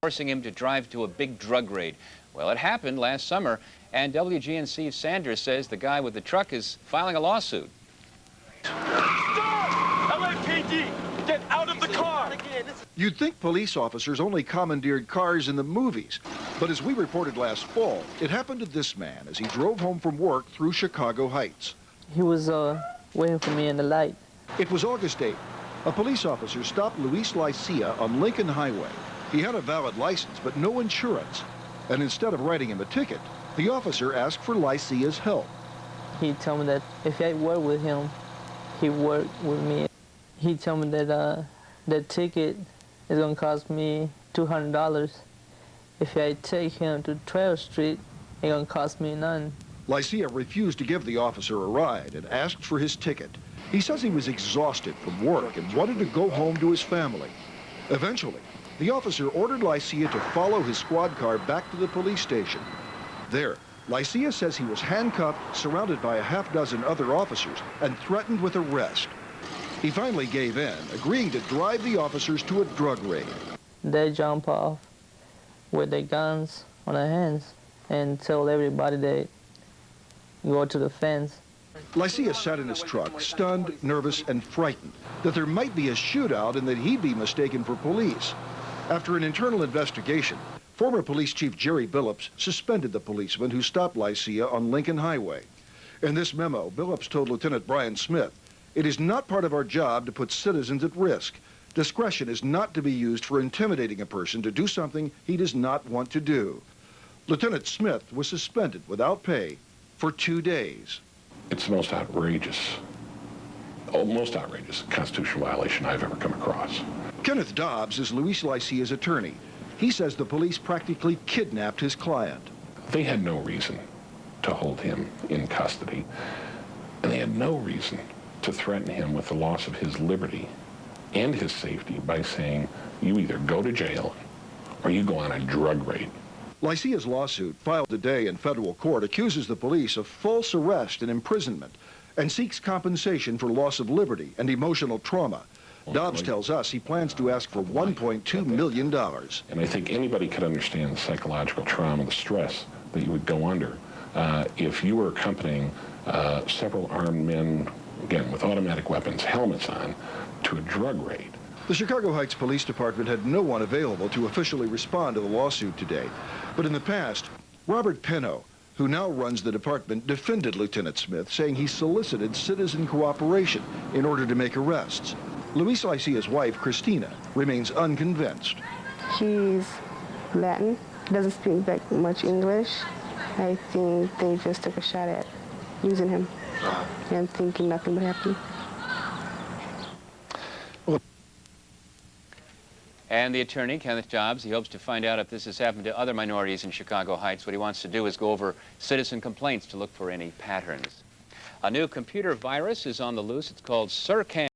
forcing him to drive to a big drug raid. Well, it happened last summer, and WGNC's Sanders says the guy with the truck is filing a lawsuit. Stop! LAPD, get out of the car! You'd think police officers only commandeered cars in the movies, but as we reported last fall, it happened to this man as he drove home from work through Chicago Heights. He was waiting for me in the light. It was August 8th. A police officer stopped Luis Lycia on Lincoln Highway. He had a valid license, but no insurance. And instead of writing him a ticket, the officer asked for Lycia's help. He told me that if I work with him, he worked with me. He told me that the ticket is going to cost me $200. If I take him to 12th Street, it's going to cost me none. Lycia refused to give the officer a ride and asked for his ticket. He says he was exhausted from work and wanted to go home to his family. Eventually, the officer ordered Lycia to follow his squad car back to the police station. There, Lycia says he was handcuffed, surrounded by a half-dozen other officers, and threatened with arrest. He finally gave in, agreeing to drive the officers to a drug raid. They jump off with their guns on their hands and tell everybody they go to the fence. Lycia sat in his truck, stunned, nervous, and frightened that there might be a shootout and that he'd be mistaken for police. After an internal investigation, former police chief Jerry Billups suspended the policeman who stopped Lycia on Lincoln Highway. In this memo, Billups told Lieutenant Brian Smith, "It is not part of our job to put citizens at risk. Discretion is not to be used for intimidating a person to do something he does not want to do." Lieutenant Smith was suspended without pay for 2 days. It's the most outrageous constitutional violation I've ever come across. Kenneth Dobbs is Luis Lycia's attorney. He says the police practically kidnapped his client. They had no reason to hold him in custody, and they had no reason to threaten him with the loss of his liberty and his safety by saying, you either go to jail or you go on a drug raid. Lycia's lawsuit, filed today in federal court, accuses the police of false arrest and imprisonment and seeks compensation for loss of liberty and emotional trauma. Dobbs tells us he plans to ask for $1.2 million. And I think anybody could understand the psychological trauma, the stress that you would go under if you were accompanying several armed men, again, with automatic weapons, helmets on, to a drug raid. The Chicago Heights Police Department had no one available to officially respond to the lawsuit today. But in the past, Robert Penno, who now runs the department, defended Lieutenant Smith, saying he solicited citizen cooperation in order to make arrests. Luis Lycia's wife, Christina, remains unconvinced. He's Latin, doesn't speak that much English. I think they just took a shot at using him and thinking nothing would happen. And the attorney, Kenneth Dobbs, he hopes to find out if this has happened to other minorities in Chicago Heights. What he wants to do is go over citizen complaints to look for any patterns. A new computer virus is on the loose. It's called Surcan.